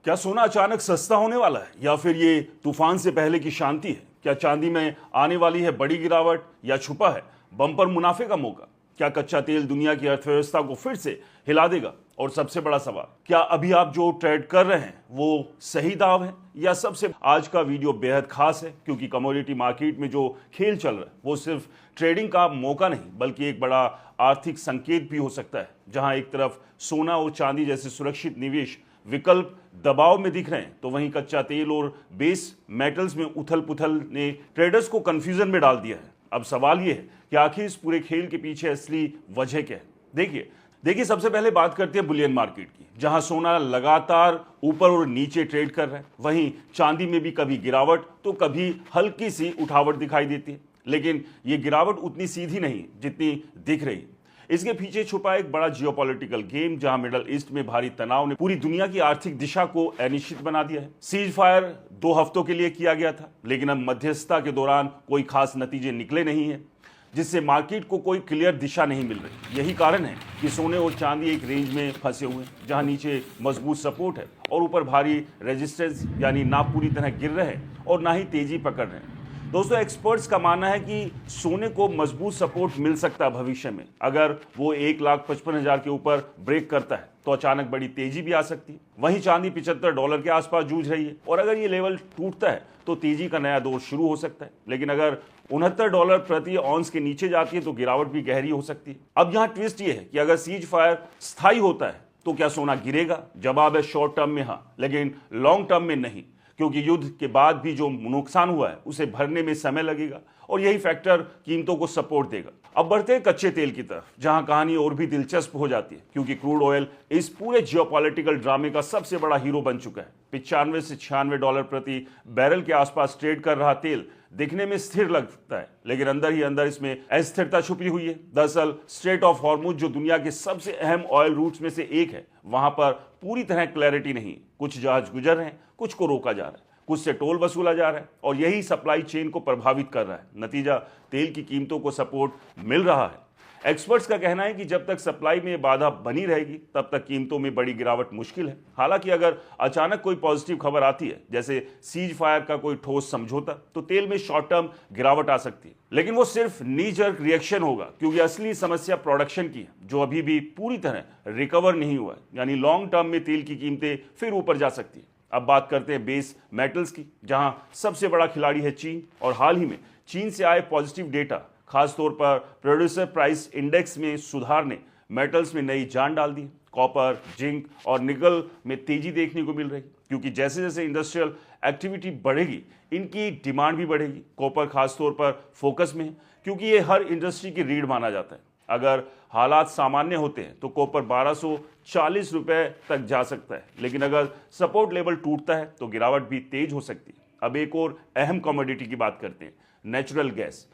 क्या सोना अचानक सस्ता होने वाला है या फिर ये तूफान से पहले की शांति है? क्या चांदी में आने वाली है बड़ी गिरावट या छुपा है बम्पर मुनाफे का मौका? क्या कच्चा तेल दुनिया की अर्थव्यवस्था को फिर से हिला देगा? और सबसे बड़ा सवाल, क्या अभी आप जो ट्रेड कर रहे हैं वो सही दाव है या सबसे? आज का वीडियो बेहद खास है क्योंकि कमोडिटी मार्केट में जो खेल चल रहा है वो सिर्फ ट्रेडिंग का मौका नहीं बल्कि एक बड़ा आर्थिक संकेत भी हो सकता है। जहां एक तरफ सोना और चांदी जैसे सुरक्षित निवेश विकल्प दबाव में दिख रहे हैं, तो वहीं कच्चा तेल और बेस मेटल्स में उथल पुथल ने ट्रेडर्स को कंफ्यूजन में डाल दिया है। अब सवाल यह है कि आखिर इस पूरे खेल के पीछे असली वजह क्या है? देखिए सबसे पहले बात करते हैं बुलियन मार्केट की, जहां सोना लगातार ऊपर और नीचे ट्रेड कर रहा है। वहीं चांदी में भी कभी गिरावट तो कभी हल्की सी उठावट दिखाई देती है, लेकिन ये गिरावट उतनी सीधी नहीं जितनी दिख रही है। इसके पीछे छुपा एक बड़ा जियोपॉलिटिकल गेम, जहां मिडल ईस्ट में भारी तनाव ने पूरी दुनिया की आर्थिक दिशा को अनिश्चित बना दिया है। सीज फायर 2 हफ्तों के लिए किया गया था, लेकिन अब मध्यस्थता के दौरान कोई खास नतीजे निकले नहीं है, जिससे मार्केट को कोई क्लियर दिशा नहीं मिल रही। यही कारण है कि सोने और चांदी एक रेंज में फंसे हुए हैं, जहां नीचे मजबूत सपोर्ट है और ऊपर भारी रेजिस्टेंस, यानी ना पूरी तरह गिर रहे हैं और ना ही तेजी पकड़ रहे हैं। दोस्तों, एक्सपर्ट्स का मानना है कि सोने को मजबूत सपोर्ट मिल सकता है भविष्य में। अगर वो 1,55,000 के ऊपर ब्रेक करता है तो अचानक बड़ी तेजी भी आ सकती है। वहीं चांदी $75 के आसपास जूझ रही है और अगर ये लेवल टूटता है तो तेजी का नया दौर शुरू हो सकता है। लेकिन अगर $69 प्रति ऑन्स के नीचे जाती है तो गिरावट भी गहरी हो सकती है। अब यहाँ ट्विस्ट ये है कि अगर सीज फायर स्थायी होता है तो क्या सोना गिरेगा? जवाब है शॉर्ट टर्म में हाँ, लेकिन लॉन्ग टर्म में नहीं, क्योंकि युद्ध के बाद भी जो नुकसान हुआ है उसे भरने में समय लगेगा और यही फैक्टर कीमतों को सपोर्ट देगा। अब बढ़ते हैं कच्चे तेल की तरफ, जहां कहानी और भी दिलचस्प हो जाती है, क्योंकि क्रूड ऑयल इस पूरे जियोपॉलिटिकल ड्रामे का सबसे बड़ा हीरो बन चुका है। $95 से $96 प्रति बैरल के आसपास ट्रेड कर रहा तेल दिखने में स्थिर लगता है, लेकिन अंदर ही अंदर इसमें अस्थिरता छुपी हुई है। दरअसल स्ट्रेट ऑफ हॉर्मुज, जो दुनिया के सबसे अहम ऑयल रूट्स में से एक है, वहां पर पूरी तरह क्लैरिटी नहीं। कुछ जहाज गुजर रहे हैं, कुछ को रोका जा रहा है, कुछ से टोल वसूला जा रहा है और यही सप्लाई चेन को प्रभावित कर रहा है। नतीजा, तेल की कीमतों को सपोर्ट मिल रहा है। एक्सपर्ट्स का कहना है कि जब तक सप्लाई में बाधा बनी रहेगी तब तक कीमतों में बड़ी गिरावट मुश्किल है। हालांकि अगर अचानक कोई पॉजिटिव खबर आती है, जैसे सीज फायर का कोई ठोस समझौता, तो तेल में शॉर्ट टर्म गिरावट आ सकती है, लेकिन वो सिर्फ नी जर्क रिएक्शन होगा, क्योंकि असली समस्या प्रोडक्शन की है, जो अभी भी पूरी तरह रिकवर नहीं हुआ है। यानी लॉन्ग टर्म में तेल की कीमतें फिर ऊपर जा सकती है। अब बात करते हैं बेस मेटल्स की, जहां सबसे बड़ा खिलाड़ी है चीन, और हाल ही में चीन से आए पॉजिटिव डेटा, खासतौर पर प्रोड्यूसर प्राइस इंडेक्स में सुधार ने मेटल्स में नई जान डाल दी। कॉपर, जिंक और निकल में तेजी देखने को मिल रही, क्योंकि जैसे जैसे इंडस्ट्रियल एक्टिविटी बढ़ेगी इनकी डिमांड भी बढ़ेगी। कॉपर खासतौर पर फोकस में है, क्योंकि ये हर इंडस्ट्री की रीढ़ माना जाता है। अगर हालात सामान्य होते हैं तो कॉपर $1240 तक जा सकता है, लेकिन अगर सपोर्ट लेवल टूटता है तो गिरावट भी तेज हो सकती है। अब एक और अहम कमोडिटी की बात करते हैं, नेचुरल गैस,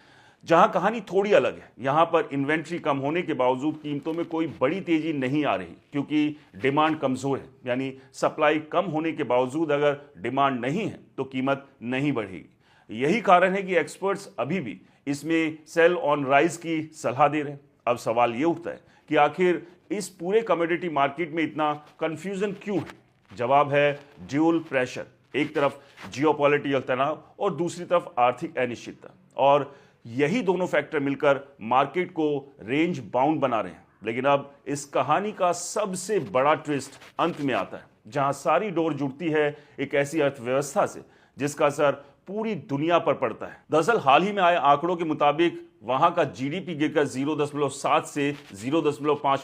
जहां कहानी थोड़ी अलग है। यहां पर इन्वेंट्री कम होने के बावजूद कीमतों में कोई बड़ी तेजी नहीं आ रही, क्योंकि डिमांड कमजोर है। यानी सप्लाई कम होने के बावजूद अगर डिमांड नहीं है तो कीमत नहीं बढ़ेगी। यही कारण है कि एक्सपर्ट्स अभी भी इसमें सेल ऑन राइज की सलाह दे रहे हैं। अब सवाल यह उठता है कि आखिर इस पूरे कमोडिटी मार्केट में इतना कंफ्यूजन क्यों है? जवाब है ड्यूल प्रेशर। एक तरफ जियोपॉलिटिकल तनाव और दूसरी तरफ आर्थिक अनिश्चितता, और यही दोनों फैक्टर मिलकर मार्केट को रेंज बाउंड बना रहे हैं। लेकिन अब इस कहानी का सबसे बड़ा ट्विस्ट अंत में आता है, जहां सारी डोर जुड़ती है एक ऐसी अर्थव्यवस्था से जिसका असर पूरी दुनिया पर पड़ता है। दरअसल हाल ही में आए आंकड़ों के मुताबिक वहां का जीडीपी गिरकर 0.7 से 0.5